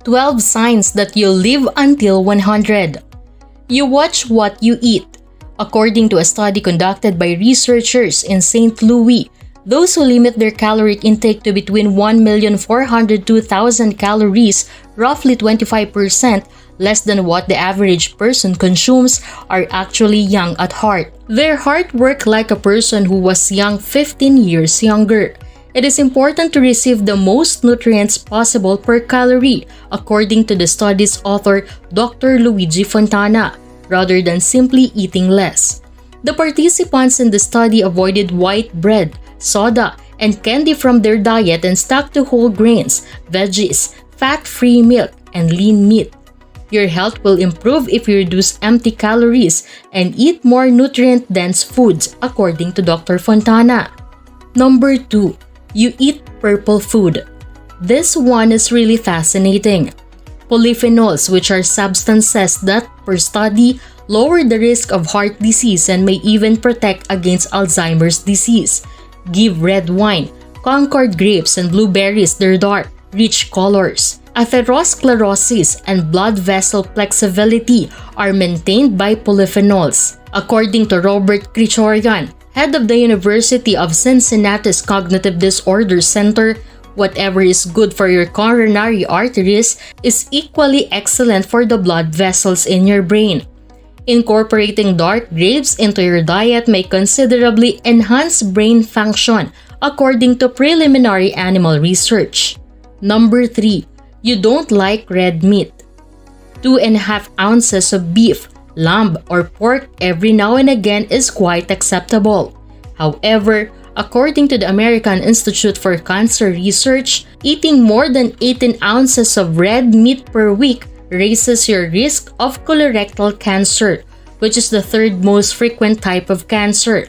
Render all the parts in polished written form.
12 signs that you'll live until 100. You watch what you eat. According to a study conducted by researchers in St. Louis, those who limit their caloric intake to between 1,402,000 calories, roughly 25% less than what the average person consumes, are actually young at heart. Their heart works like a person who was young 15 years younger. It is important to receive the most nutrients possible per calorie, according to the study's author, Dr. Luigi Fontana, rather than simply eating less. The participants in the study avoided white bread, soda, and candy from their diet and stuck to whole grains, veggies, fat-free milk, and lean meat. Your health will improve if you reduce empty calories and eat more nutrient-dense foods, according to Dr. Fontana. Number 2. You eat purple food. This one is really fascinating. Polyphenols, which are substances that, per study, lower the risk of heart disease and may even protect against Alzheimer's disease, give red wine, Concord grapes, and blueberries their dark, rich colors. Atherosclerosis and blood vessel flexibility are maintained by polyphenols. According to Robert Krichorian, head of the University of Cincinnati's Cognitive Disorders Center, whatever is good for your coronary arteries is equally excellent for the blood vessels in your brain. Incorporating dark grapes into your diet may considerably enhance brain function, according to preliminary animal research. Number 3. You don't like red meat. 2.5 ounces of beef, lamb, or pork every now and again is quite acceptable. However, according to the American Institute for Cancer Research, eating more than 18 ounces of red meat per week raises your risk of colorectal cancer, which is the third most frequent type of cancer.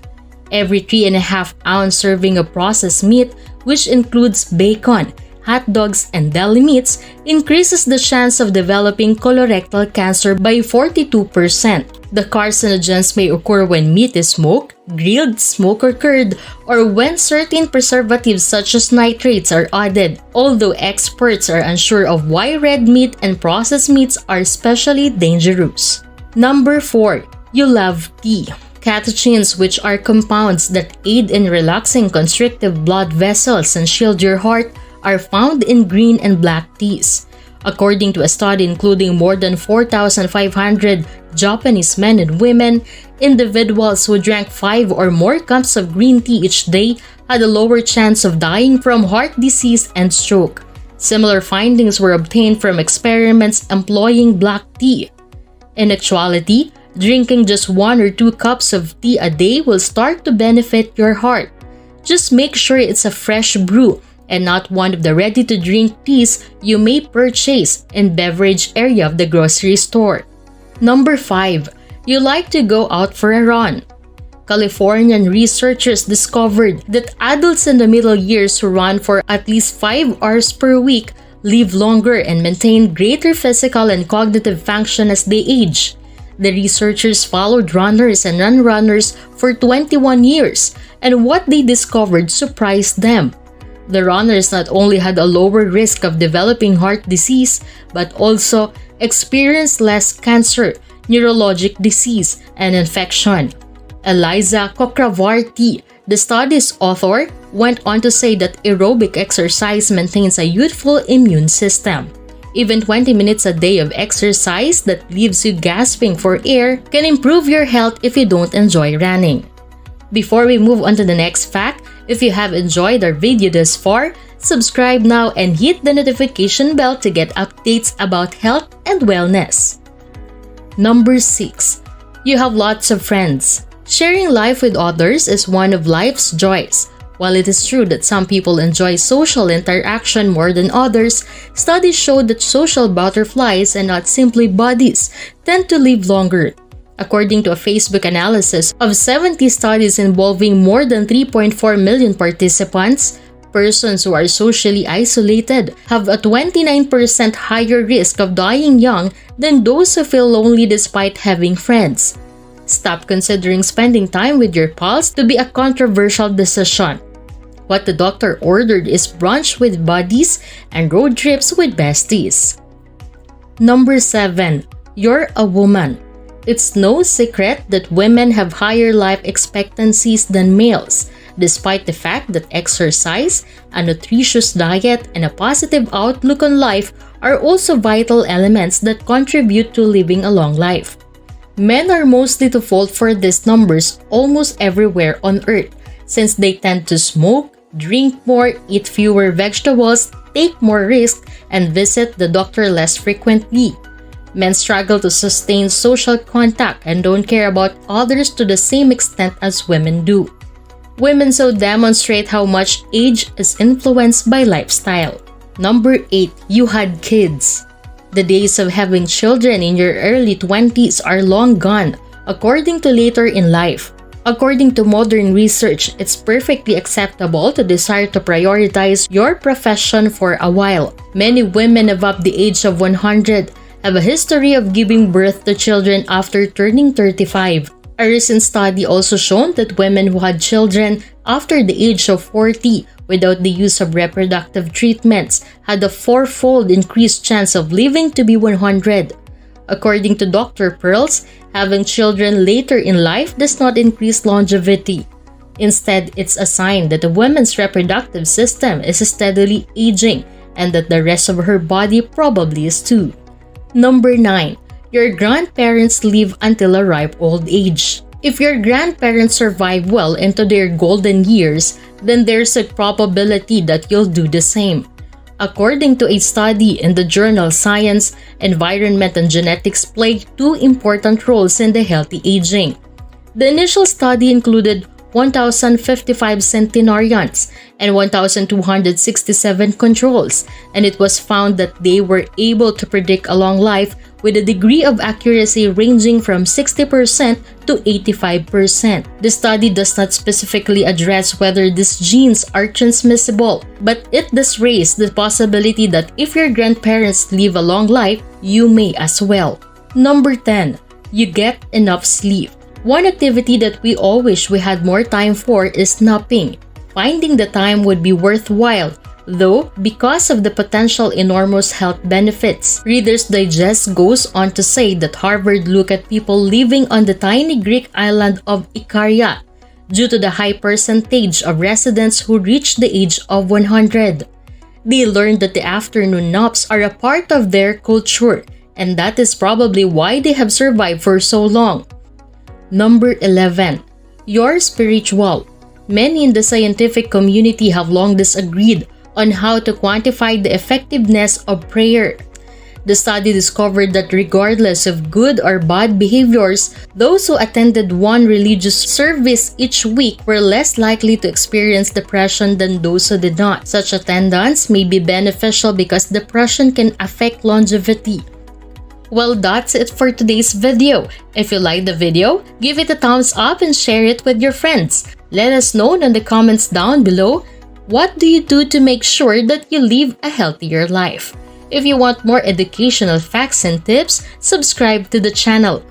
Every 3.5 ounce serving of processed meat, which includes bacon, hot dogs, and deli meats, increases the chance of developing colorectal cancer by 42%. The carcinogens may occur when meat is smoked, grilled, smoked, or cured, or when certain preservatives such as nitrates are added, although experts are unsure of why red meat and processed meats are especially dangerous. Number 4. You love tea. Catechins, which are compounds that aid in relaxing constrictive blood vessels and shield your heart, are found in green and black teas. According to a study including more than 4,500 Japanese men and women, individuals who drank 5 or more cups of green tea each day had a lower chance of dying from heart disease and stroke. Similar findings were obtained from experiments employing black tea. In actuality, drinking just 1 or 2 cups of tea a day will start to benefit your heart. Just make sure it's a fresh brew and not one of the ready-to-drink teas you may purchase in beverage area of the grocery store. Number 5. You like to go out for a run. Californian researchers discovered that adults in the middle years who run for at least 5 hours per week live longer and maintain greater physical and cognitive function as they age. The researchers followed runners and non-runners for 21 years, and what they discovered surprised them. The runners not only had a lower risk of developing heart disease, but also experienced less cancer, neurologic disease, and infection. Eliza Chakravarty, the study's author, went on to say that aerobic exercise maintains a youthful immune system. Even 20 minutes a day of exercise that leaves you gasping for air can improve your health if you don't enjoy running. Before we move on to the next fact, if you have enjoyed our video thus far, subscribe now and hit the notification bell to get updates about health and wellness. Number 6. You have lots of friends. Sharing life with others is one of life's joys. While it is true that some people enjoy social interaction more than others, studies show that social butterflies and not simply buddies tend to live longer. According to a Facebook analysis of 70 studies involving more than 3.4 million participants, persons who are socially isolated have a 29% higher risk of dying young than those who feel lonely despite having friends. Stop considering spending time with your pals to be a controversial decision. What the doctor ordered is brunch with buddies and road trips with besties. Number 7. You're a woman. It's no secret that women have higher life expectancies than males, despite the fact that exercise, a nutritious diet, and a positive outlook on life are also vital elements that contribute to living a long life. Men are mostly to fault for these numbers almost everywhere on Earth, since they tend to smoke, drink more, eat fewer vegetables, take more risks, and visit the doctor less frequently. Men struggle to sustain social contact and don't care about others to the same extent as women do. Women so demonstrate how much age is influenced by lifestyle. Number 8. You had kids. The days of having children in your early 20s are long gone, according to later in life. According to modern research, it's perfectly acceptable to desire to prioritize your profession for a while. Many women above the age of 100 have a history of giving birth to children after turning 35. A recent study also shown that women who had children after the age of 40 without the use of reproductive treatments had a fourfold increased chance of living to be 100. According to Dr. Pearls, having children later in life does not increase longevity. Instead, it's a sign that a woman's reproductive system is steadily aging and that the rest of her body probably is too. Number 9. Your grandparents live until a ripe old age. If your grandparents survive well into their golden years, then there's a probability that you'll do the same. According to a study in the journal Science, environment and genetics play two important roles in the healthy aging. The initial study included 1,055 centenarians and 1,267 controls, and it was found that they were able to predict a long life with a degree of accuracy ranging from 60% to 85%. The study does not specifically address whether these genes are transmissible, but it does raise the possibility that if your grandparents live a long life, you may as well. Number 10. You get enough sleep. One activity that we all wish we had more time for is napping. Finding the time would be worthwhile, though, because of the potential enormous health benefits. Reader's Digest goes on to say that Harvard looked at people living on the tiny Greek island of Ikaria due to the high percentage of residents who reached the age of 100. They learned that the afternoon naps are a part of their culture, and that is probably why they have survived for so long. Number 11. You're spiritual. Many in the scientific community have long disagreed on how to quantify the effectiveness of prayer. The study discovered that regardless of good or bad behaviors, those who attended one religious service each week were less likely to experience depression than those who did not. Such attendance may be beneficial because depression can affect longevity. Well, that's it for today's video. If you liked the video, give it a thumbs up and share it with your friends. Let us know in the comments down below, what do you do to make sure that you live a healthier life? If you want more educational facts and tips, subscribe to the channel.